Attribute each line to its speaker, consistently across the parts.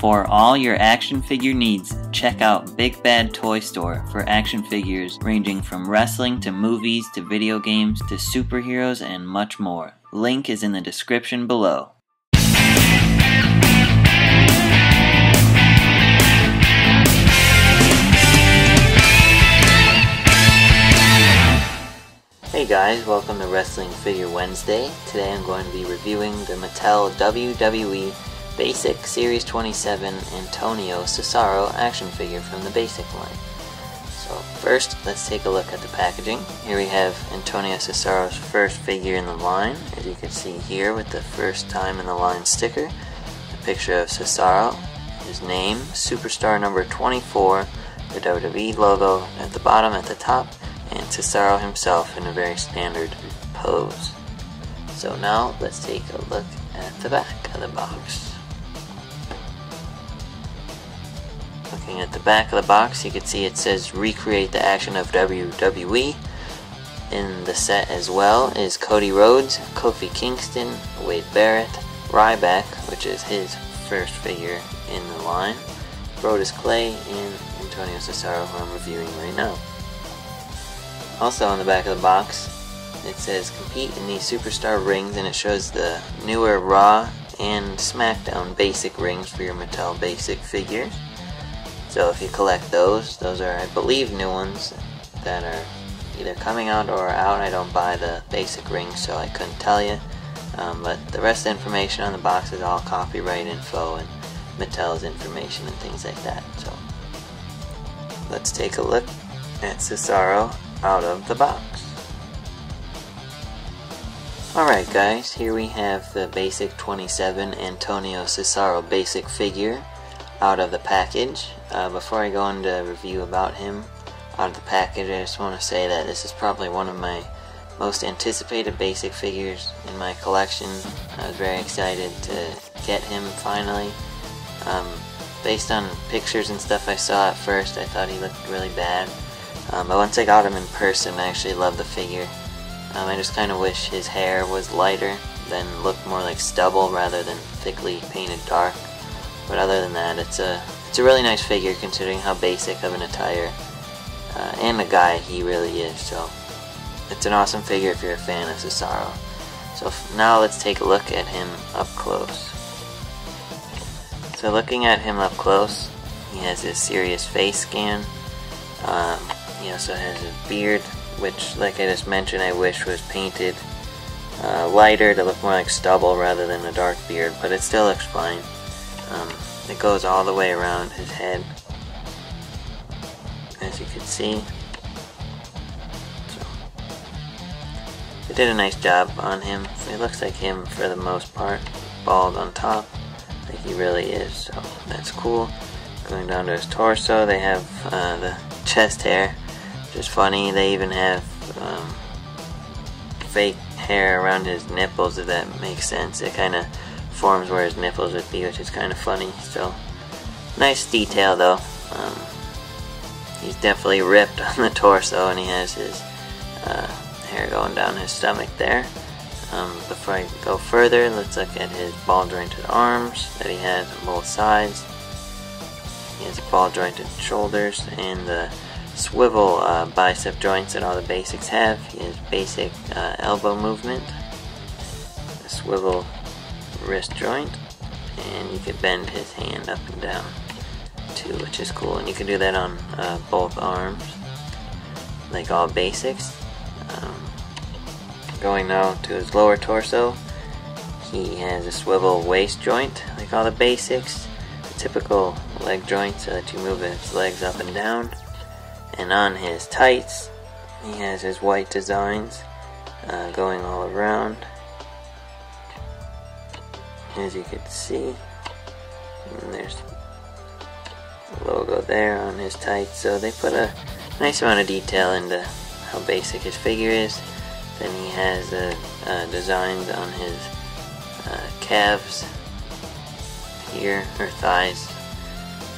Speaker 1: For all your action figure needs, check out Big Bad Toy Store for action figures ranging from wrestling to movies to video games to superheroes and much more. Link is in the description below. Hey guys, welcome to Wrestling Figure Wednesday. Today I'm going to be reviewing the Mattel WWE Basic Series 27 Antonio Cesaro action figure from the Basic line. So first, let's take a look at the packaging. Here we have Antonio Cesaro's first figure in the line, as you can see here with the first time in the line sticker. A picture of Cesaro, his name, Superstar number 24, the WWE logo at the bottom at the top, and Cesaro himself in a very standard pose. So now let's take a look at the back of the box. Looking at the back of the box, you can see it says recreate the action of WWE. In the set as well is Cody Rhodes, Kofi Kingston, Wade Barrett, Ryback, which is his first figure in the line, Brodus Clay, and Antonio Cesaro, who I'm reviewing right now. Also on the back of the box, it says compete in these superstar rings, and it shows the newer Raw and SmackDown basic rings for your Mattel basic figures. So if you collect those are, I believe, new ones that are either coming out or out. I don't buy the basic rings, so I couldn't tell you. But the rest of the information on the box is all copyright info and Mattel's information and things like that. So let's take a look at Cesaro out of the box. Alright guys, here we have the basic 27 Antonio Cesaro basic figure out of the package. Before I go into review about him out of the package, I just want to say that this is probably one of my most anticipated basic figures in my collection. I was very excited to get him finally. Based on pictures and stuff I saw at first, I thought he looked really bad. But once I got him in person, I actually love the figure. I just kind of wish his hair was lighter, then looked more like stubble rather than thickly painted dark. But other than that, it's a really nice figure considering how basic of an attire and a guy he really is. So it's an awesome figure if you're a fan of Cesaro. So now let's take a look at him up close. So looking at him up close, he has this serious face scan. He also has a beard, which, like I just mentioned, I wish was painted lighter to look more like stubble rather than a dark beard, but it still looks fine. It goes all the way around his head, as you can see. So, they did a nice job on him. It looks like him for the most part, bald on top, like he really is, so that's cool. Going down to his torso, they have the chest hair, which is funny. They even have fake hair around his nipples, if that makes sense. It kind of forms where his nipples would be, which is kind of funny. So nice detail though. He's definitely ripped on the torso, and he has his hair going down his stomach there. Before I go further, let's look at his ball jointed arms that he has on both sides. He has ball jointed shoulders and the swivel bicep joints that all the basics have. He has basic elbow movement, a swivel wrist joint, and you can bend his hand up and down too, which is cool. And you can do that on both arms, like all basics. Going now to his lower torso, he has a swivel waist joint, like all the basics. The typical leg joint, so that you move his legs up and down. And on his tights, he has his white designs going all around, as you can see. And there's the logo there on his tights, so they put a nice amount of detail into how basic his figure is. Then he has designs on his calves here, or thighs,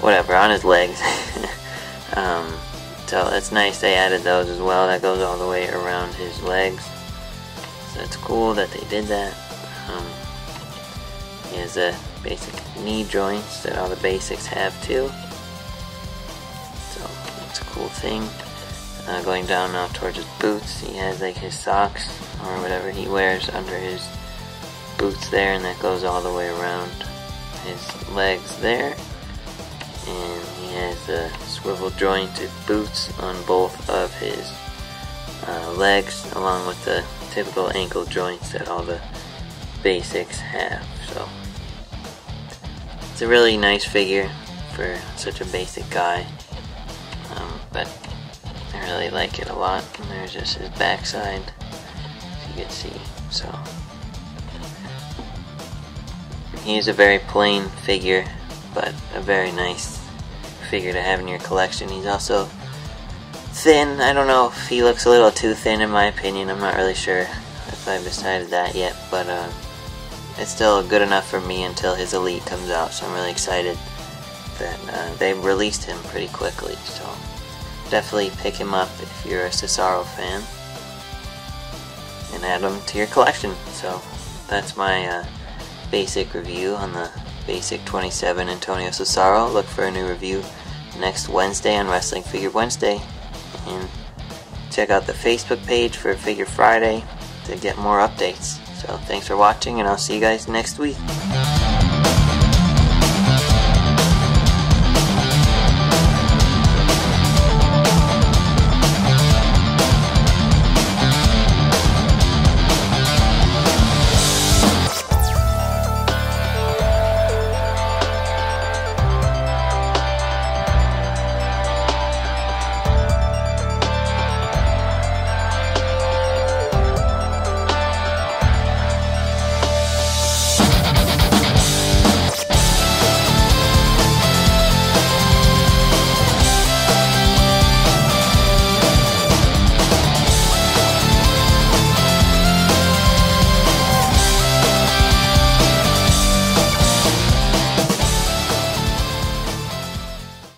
Speaker 1: whatever, on his legs. So that's nice, they added those as well. That goes all the way around his legs, so it's cool that they did that. He has a basic knee joints that all the basics have too. So it's a cool thing. Going down now towards his boots, he has like his socks or whatever he wears under his boots there, and that goes all the way around his legs there. And he has the swivel jointed boots on both of his legs, along with the typical ankle joints that all the basics have. So it's a really nice figure for such a basic guy, but I really like it a lot. And there's just his backside, as you can see. So he's a very plain figure, but a very nice figure to have in your collection. He's also thin. I don't know if he looks a little too thin in my opinion. I'm not really sure if I've decided that yet, but it's still good enough for me until his Elite comes out. So I'm really excited that they released him pretty quickly. So definitely pick him up if you're a Cesaro fan and add him to your collection. So that's my basic review on the Basic 27 Antonio Cesaro. Look for a new review next Wednesday on Wrestling Figure Wednesday, and check out the Facebook page for Figure Friday to get more updates. So thanks for watching, and I'll see you guys next week.